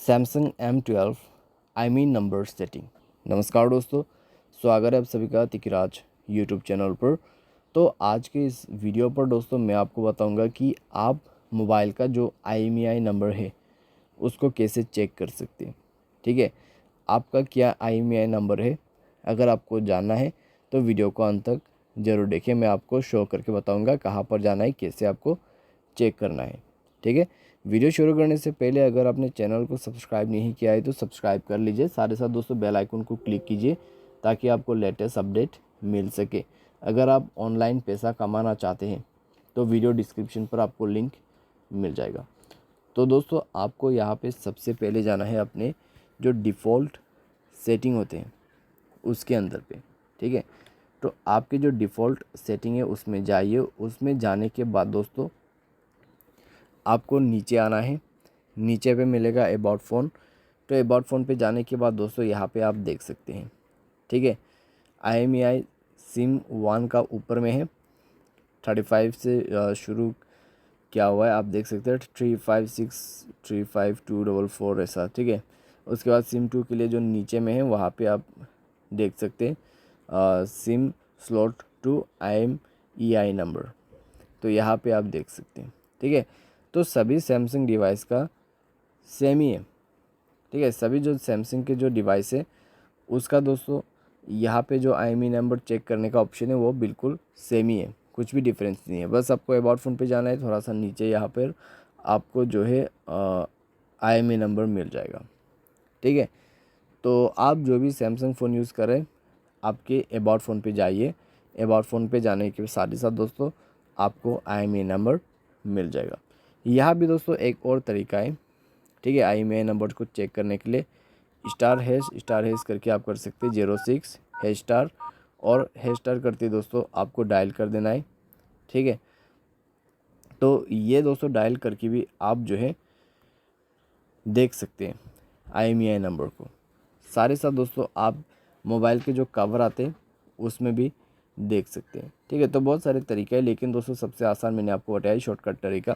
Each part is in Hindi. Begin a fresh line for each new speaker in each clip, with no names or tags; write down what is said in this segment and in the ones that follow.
Samsung M12 IMEI number setting. नमस्कार दोस्तों, स्वागत है आप सभी का तिकिराज यूट्यूब चैनल पर। तो आज के इस वीडियो पर दोस्तों मैं आपको बताऊंगा कि आप मोबाइल का जो IMEI नंबर है उसको कैसे चेक कर सकते हैं। ठीक है, आपका क्या IMEI नंबर है, अगर आपको जानना है तो वीडियो को अंत तक ज़रूर देखें। मैं आपको शो करके बताऊँगा कहाँ पर जाना है, कैसे आपको चेक करना है। ठीक है, वीडियो शुरू करने से पहले अगर आपने चैनल को सब्सक्राइब नहीं किया है तो सब्सक्राइब कर लीजिए। साथ ही साथ दोस्तों बेल आइकन को क्लिक कीजिए ताकि आपको लेटेस्ट अपडेट मिल सके। अगर आप ऑनलाइन पैसा कमाना चाहते हैं तो वीडियो डिस्क्रिप्शन पर आपको लिंक मिल जाएगा। तो दोस्तों आपको यहाँ पे सबसे पहले जाना है अपने जो डिफ़ॉल्ट सेटिंग होते हैं उसके अंदर पे। ठीक है, तो आपके जो डिफ़ॉल्ट सेटिंग है उसमें जाइए। उसमें जाने के बाद दोस्तों आपको नीचे आना है। नीचे पे मिलेगा अबाउट फ़ोन। तो अबाउट फ़ोन पे जाने के बाद दोस्तों यहाँ पे आप देख सकते हैं। ठीक है, IMEI सिम 1 का ऊपर में है, 35 से शुरू किया हुआ है, आप देख सकते हैं 35635244 ऐसा। ठीक है, उसके बाद सिम 2 के लिए जो नीचे में है वहाँ पे आप देख सकते हैं SIM slot two IMEI number. तो यहाँ पे आप देख सकते हैं। ठीक है, तो सभी सैमसंग डिवाइस का सेम ही है। ठीक है, सभी जो सैमसंग के जो डिवाइस है उसका दोस्तों यहाँ पे जो IMEI नंबर चेक करने का ऑप्शन है वो बिल्कुल सेम ही है, कुछ भी डिफरेंस नहीं है। बस आपको अबाउट फ़ोन पे जाना है, थोड़ा सा नीचे यहाँ पर आपको जो है IMEI नंबर मिल जाएगा। ठीक है, तो आप जो भी सैमसंग फ़ोन यूज़ करें आपके अबाउट फ़ोन पे जाइए। अबाउट फ़ोन पे जाने के साथ ही साथ दोस्तों आपको IMEI नंबर मिल जाएगा। यहाँ भी दोस्तों एक और तरीका है। ठीक है, IMEI नंबर को चेक करने के लिए स्टार हैश करके आप कर सकते हैं 06 हैश स्टार, और हैश स्टार करते दोस्तों आपको डायल कर देना है। ठीक है, तो ये दोस्तों डायल करके भी आप जो है देख सकते हैं IMEI नंबर को। सारे साथ दोस्तों आप मोबाइल के जो कवर आते हैं उसमें भी देख सकते हैं। ठीक है, तो बहुत सारे तरीके हैं, लेकिन दोस्तों सबसे आसान मैंने आपको बताया शॉर्टकट तरीका।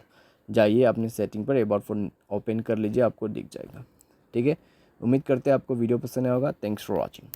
जाइए अपने सेटिंग पर अबाउट फ़ोन ओपन कर लीजिए, आपको दिख जाएगा। ठीक है, उम्मीद करते हैं आपको वीडियो पसंद आया होगा। Thanks for watching.